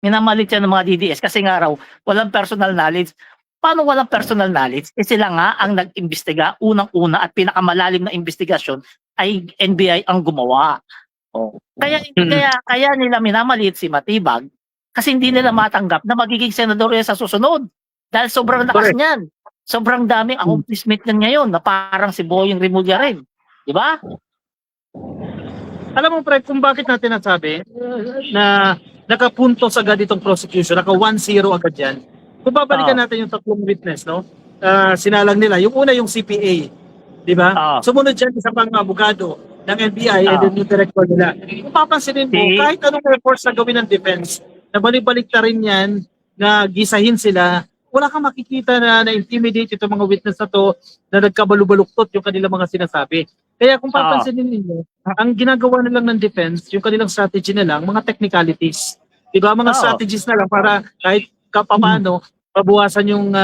Minamalit yan ng mga DDS kasi nga raw walang personal knowledge. Paano walang personal knowledge? Eh sila nga ang nag-imbestiga unang-una at pinakamalalim na investigasyon ay NBI ang gumawa. Oh. Kaya nila minamalit si Matibag kasi hindi nila matanggap na magiging senador yan sa susunod. Dahil sobrang lakas niyan. Sobrang daming accomplishment niyan ngayon na parang si Boying Rimulya rin. Di ba? Alam mo pre, kung bakit natin nasabi na nakapuntos agad itong prosecution, naka 1-0 agad yan. Kung babalikan natin yung tatlong witness, no? Sinalang nila. Yung una yung CPA, di ba? Sumunod dyan isa pang abogado ng NBI and then yung director nila. Kung papansinin mo, kahit anong efforts na gawin ng defense, na balik-balik na rin yan, na gisahin sila, wala kang makikita na na-intimidate itong mga witness na to na nagkabalubaluktot yung kanilang mga sinasabi. Kaya kung papansinin ninyo, ang ginagawa na lang ng defense, yung kanilang strategy na lang, mga technicalities. Diba? Mga strategies na lang para kahit kapamano, mabawasan yung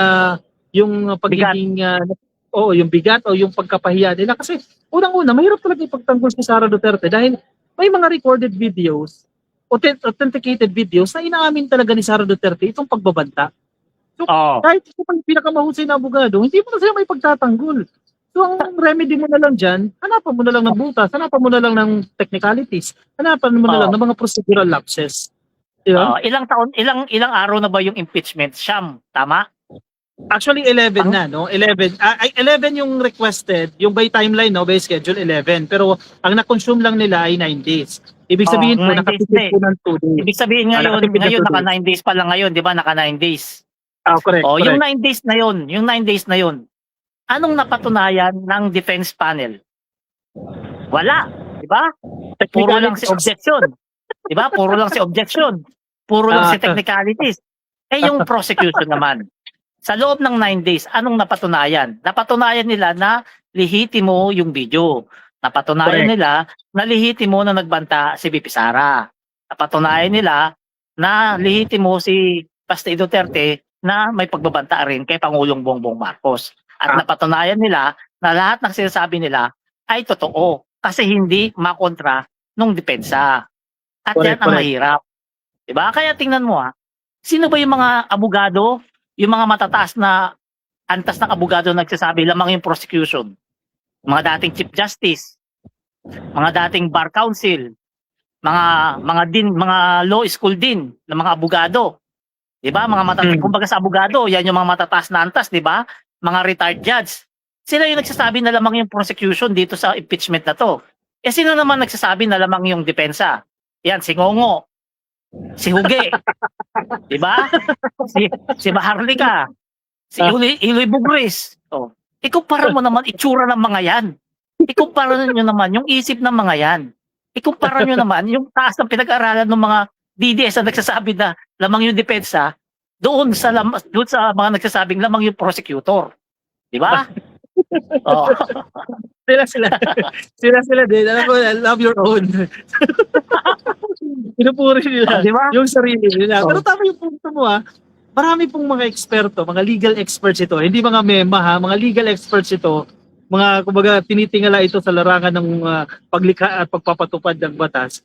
pagiging, yung bigat o yung pagkapahiya nila. Kasi unang-una, mahirap talaga ipagtanggol si Sara Duterte dahil may mga recorded videos, authenticated videos na inaamin talaga ni Sara Duterte itong pagbabanta. So, kahit ito pang pinakamahusay na abogado, hindi mo na sila may pagtatanggol. So, ang remedy mo na lang dyan, hanapan mo na lang ng butas, hanapan mo na lang ng technicalities, hanapan mo na lang ng mga procedural lapses. Diba? Ilang araw na ba yung impeachment? Siyam, tama? Actually, 11 na, no? 11 yung requested, yung by timeline, no? By schedule, 11. Pero, ang na-consume lang nila ay 9 days. Ibig sabihin po, nakatipid po ng 2 days. Ibig sabihin ngayon naka 9 days pa lang ngayon, di ba? Naka 9 days. Correct. Yung 9 days na yun, anong napatunayan ng defense panel? Wala, di ba? Puro lang si objection. Di ba? Puro lang si objection. Puro lang si technicalities. Yung prosecution naman. Sa loob ng 9 days, anong napatunayan? Napatunayan nila na lihitimo yung video. Napatunayan nila na lihitimo na nagbanta si VP Sara. Napatunayan nila na lihitimo si Pastor Duterte na may pagbabanta rin kay Pangulong Bongbong Marcos. At napatunayan nila na lahat ng sinasabi nila ay totoo kasi hindi makontra nung depensa. At yan ang mahirap. Diba? Kaya tingnan mo sino ba yung mga abogado, yung mga matataas na antas ng abogado nagsasabi lamang yung prosecution? Mga dating Chief Justice, mga dating Bar Council, mga law school din ng mga abogado. Diba? Mga matataas, kumbaga sa abogado, yan yung mga matataas na antas, diba? Mga retired judge. Sila yung nagsasabi na lamang yung prosecution dito sa impeachment na to. Sino naman nagsasabi na lamang yung depensa? Yan, si Ngongo, si Huge, diba? Si Maharlika, si Iloy Bugris. Ikumpara mo naman itsura ng mga yan. Ikumpara nyo naman yung isip ng mga yan. Ikumpara nyo naman yung taas ng pinag-aralan ng mga DDS na nagsasabi na lamang yung depensa doon sa mga nagsasabing lamang yung prosecutor. Di ba? Sila din. Alam ko, love your own. Pinupuri nila yung sarili nila. Pero tama yung punto mo marami pong mga eksperto, mga legal experts ito. Hindi mga mema mga legal experts ito. Mga kumbaga tinitingala ito sa larangan ng paglikha at pagpapatupad ng batas